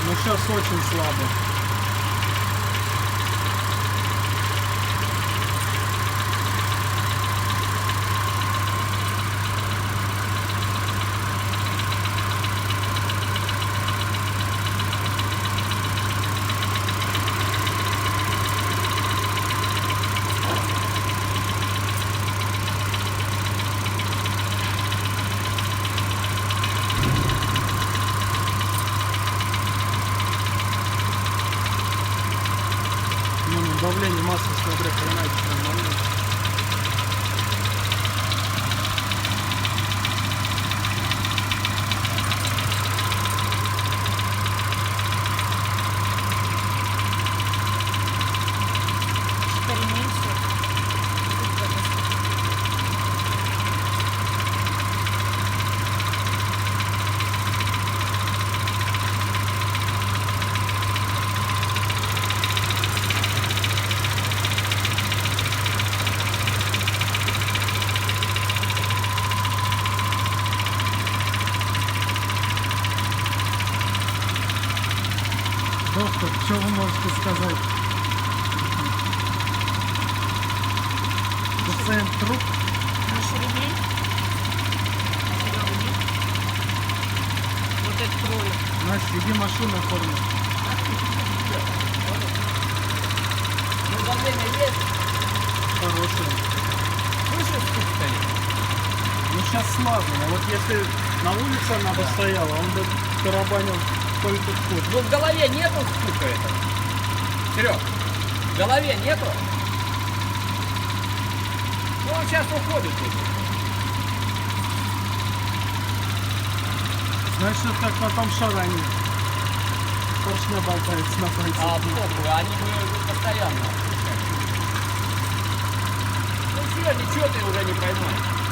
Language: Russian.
Но сейчас очень слабо. Давление массы, смотря, понимаете, нормально. Теперь меньше. Доктор, что вы можете сказать? Пациент труп? Наш ремень. Сюда ремень. Вот этот кролик. Настя, иди машину оформи. Ну, давление есть? Хорошее. Слышишь, стук стоит? Ну сейчас слабо. А вот если на улице она бы стояла, он бы тарабанил только вход. Ну, в голове нету стука этого? Серег, в голове нету? Ну, он сейчас уходит тут. Знаешь, это как на том шаране. Поршня болтается на пальце. А похуй, они бы постоянно. Ну все, ничего ты уже не поймешь.